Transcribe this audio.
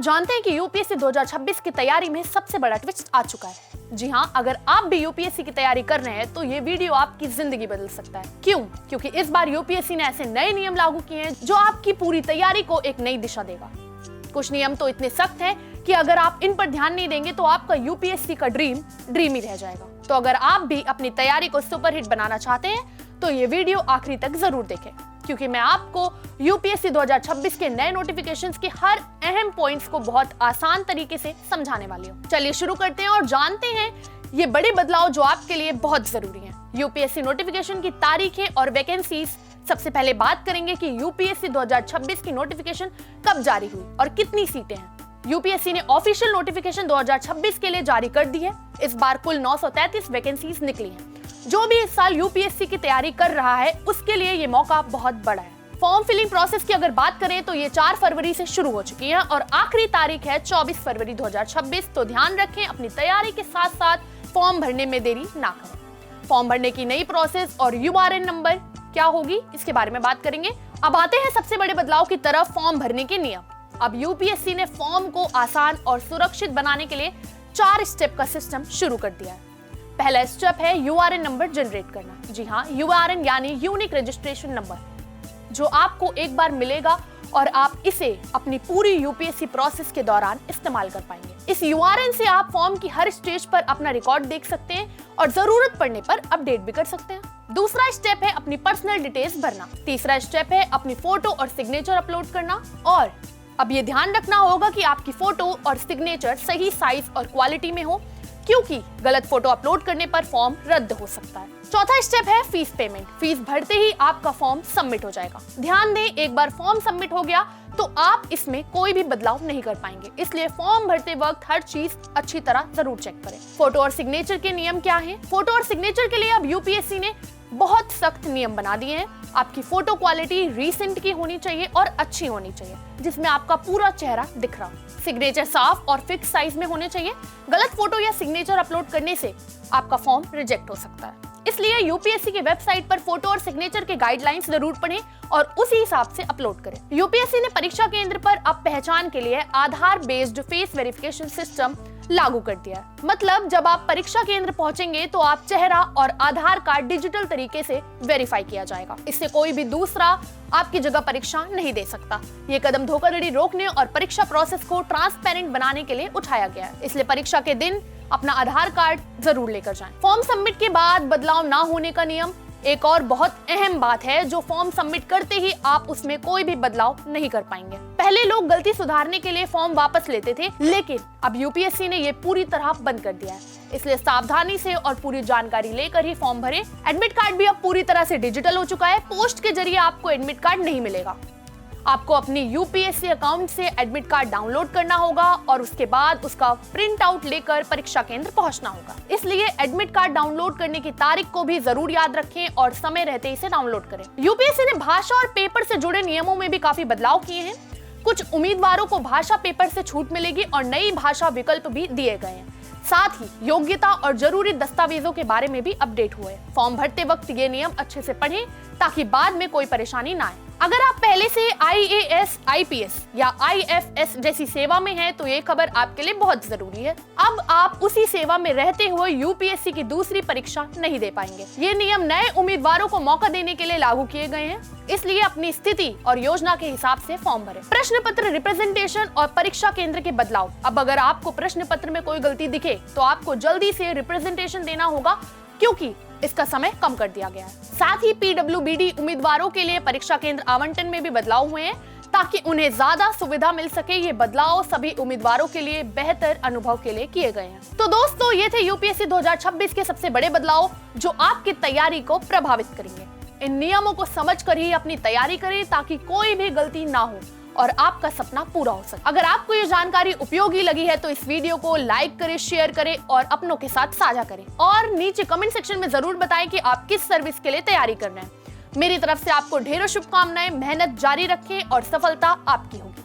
जानते हैं कि यूपीएससी 2026 की तैयारी में सबसे बड़ा ट्विस्ट आ चुका है। जी हाँ, अगर आप भी यूपीएससी की तैयारी कर रहे हैं तो ये वीडियो आपकी जिंदगी बदल सकता है। क्यों? क्योंकि इस बार यूपीएससी ने ऐसे नए नियम लागू किए हैं जो आपकी पूरी तैयारी को एक नई दिशा देगा। कुछ नियम तो इतने सख्त हैं कि अगर आप इन पर ध्यान नहीं देंगे तो आपका यूपीएससी का ड्रीम ही रह जाएगा। तो अगर आप भी अपनी तैयारी को सुपरहिट बनाना चाहते हैं तो ये वीडियो आखिरी तक जरूर देखें, क्योंकि मैं आपको यूपीएससी 2026 के नए नोटिफिकेशंस के हर अहम पॉइंट्स को बहुत आसान तरीके से समझाने वाली हूँ। चलिए शुरू करते हैं और जानते हैं ये बड़े बदलाव जो आपके लिए बहुत जरूरी हैं। यूपीएससी नोटिफिकेशन की तारीखें और वैकेंसीज। सबसे पहले बात करेंगे कि यूपीएससी 2026 की नोटिफिकेशन कब जारी हुई और कितनी सीटें हैं। यूपीएससी ने ऑफिशियल नोटिफिकेशन 2026 के लिए जारी कर दी है। इस बार कुल 933 वैकेंसीज निकली हैं। जो भी इस साल यूपीएससी की तैयारी कर रहा है उसके लिए ये मौका बहुत बड़ा है। फॉर्म फिलिंग प्रोसेस की अगर बात करें तो ये 4 फरवरी से शुरू हो चुकी है और आखिरी तारीख है 24 फरवरी 2026। तो ध्यान रखें, अपनी तैयारी के साथ साथ फॉर्म भरने में देरी ना करें। फॉर्म भरने की नई प्रोसेस और यूआरएन नंबर क्या होगी इसके बारे में बात करेंगे। अब आते हैं सबसे बड़े बदलाव की तरफ, फॉर्म भरने के नियम। अब यूपीएससी ने फॉर्म को आसान और सुरक्षित बनाने के लिए 4 स्टेप का सिस्टम शुरू कर दिया है। पहला स्टेप है यूआरएन नंबर जनरेट करना। जी हाँ, यूआरएन यानी यूनिक रजिस्ट्रेशन नंबर, जो आपको एक बार मिलेगा और आप इसे अपनी पूरी यूपीएससी प्रोसेस के दौरान इस्तेमाल कर पाएंगे। इस यूआरएन से आप फॉर्म की हर स्टेज पर अपना रिकॉर्ड देख सकते हैं और जरूरत पड़ने पर अपडेट भी कर सकते हैं। दूसरा स्टेप है अपनी पर्सनल डिटेल्स भरना। तीसरा स्टेप है अपनी फोटो और सिग्नेचर अपलोड करना। और अब ये ध्यान रखना होगा कि आपकी फोटो और सिग्नेचर सही साइज और क्वालिटी में हो, क्योंकि गलत फोटो अपलोड करने पर फॉर्म रद्द हो सकता है। चौथा स्टेप है फीस पेमेंट। फीस भरते ही आपका फॉर्म सबमिट हो जाएगा। ध्यान दें, एक बार फॉर्म सबमिट हो गया तो आप इसमें कोई भी बदलाव नहीं कर पाएंगे, इसलिए फॉर्म भरते वक्त हर चीज अच्छी तरह जरूर चेक करें। फोटो और सिग्नेचर के नियम क्या हैं? फोटो और सिग्नेचर के लिए अब यूपीएससी ने बहुत सख्त नियम बना दिए हैं। आपकी फोटो क्वालिटी रीसेंट की होनी चाहिए और अच्छी होनी चाहिए, जिसमें आपका पूरा चेहरा दिख रहा हो। सिग्नेचर साफ और फिक्स साइज में होने चाहिए। गलत फोटो या सिग्नेचर अपलोड करने से आपका फॉर्म रिजेक्ट हो सकता है। इसलिए यूपीएससी की वेबसाइट पर फोटो और सिग्नेचर के गाइडलाइंस जरूर पढ़ें और उसी हिसाब से अपलोड करें। यूपीएससी ने परीक्षा केंद्र पर अब पहचान के लिए आधार बेस्ड फेस वेरिफिकेशन सिस्टम लागू कर दिया है। मतलब जब आप परीक्षा केंद्र पहुंचेंगे तो आप चेहरा और आधार कार्ड डिजिटल तरीके से वेरीफाई किया जाएगा। इससे कोई भी दूसरा आपकी जगह परीक्षा नहीं दे सकता। ये कदम धोखाधड़ी रोकने और परीक्षा प्रोसेस को ट्रांसपेरेंट बनाने के लिए उठाया गया है। इसलिए परीक्षा के दिन अपना आधार कार्ड जरूर लेकर जाएं। फॉर्म सबमिट के बाद बदलाव ना होने का नियम। एक और बहुत अहम बात है, जो फॉर्म सबमिट करते ही आप उसमें कोई भी बदलाव नहीं कर पाएंगे। पहले लोग गलती सुधारने के लिए फॉर्म वापस लेते थे, लेकिन अब यूपीएससी ने ये पूरी तरह बंद कर दिया है। इसलिए सावधानी से और पूरी जानकारी लेकर ही फॉर्म भरें। एडमिट कार्ड भी अब पूरी तरह से डिजिटल हो चुका है। पोस्ट के जरिए आपको एडमिट कार्ड नहीं मिलेगा। आपको अपनी यूपीएससी अकाउंट से एडमिट कार्ड डाउनलोड करना होगा और उसके बाद उसका प्रिंट आउट लेकर परीक्षा केंद्र पहुंचना होगा। इसलिए एडमिट कार्ड डाउनलोड करने की तारीख को भी जरूर याद रखें और समय रहते इसे डाउनलोड करें। यूपीएससी ने भाषा और पेपर से जुड़े नियमों में भी काफी बदलाव किए हैं। कुछ उम्मीदवारों को भाषा पेपर से छूट मिलेगी और नई भाषा विकल्प भी दिए गए हैं। साथ ही योग्यता और जरूरी दस्तावेजों के बारे में भी अपडेट हुए। फॉर्म भरते वक्त ये नियम अच्छे से पढ़ें ताकि बाद में कोई परेशानी ना आए। अगर आप पहले से आईएएस, आईपीएस या आईएफएस जैसी सेवा में हैं तो ये खबर आपके लिए बहुत जरूरी है। अब आप उसी सेवा में रहते हुए यूपीएससी की दूसरी परीक्षा नहीं दे पाएंगे। ये नियम नए उम्मीदवारों को मौका देने के लिए लागू किए गए हैं, इसलिए अपनी स्थिति और योजना के हिसाब से फॉर्म भरें। प्रश्न पत्र रिप्रेजेंटेशन और परीक्षा केंद्र के बदलाव। अब अगर आपको प्रश्न पत्र में कोई गलती दिखे तो आपको जल्दी से रिप्रेजेंटेशन देना होगा, क्योंकि इसका समय कम कर दिया गया है। साथ ही पीडब्ल्यूबीडी उम्मीदवारों के लिए परीक्षा केंद्र आवंटन में भी बदलाव हुए हैं ताकि उन्हें ज्यादा सुविधा मिल सके। ये बदलाव सभी उम्मीदवारों के लिए बेहतर अनुभव के लिए किए गए हैं। तो दोस्तों, ये थे यूपीएससी 2026 के सबसे बड़े बदलाव जो आपकी तैयारी को प्रभावित करेंगे। इन नियमों को समझकर ही अपनी तैयारी करें ताकि कोई भी गलती ना हो और आपका सपना पूरा हो सके। अगर आपको ये जानकारी उपयोगी लगी है तो इस वीडियो को लाइक करें, शेयर करें और अपनों के साथ साझा करें। और नीचे कमेंट सेक्शन में जरूर बताएं कि आप किस सर्विस के लिए तैयारी कर रहे हैं। मेरी तरफ से आपको ढेरों शुभकामनाएं। मेहनत जारी रखें और सफलता आपकी होगी।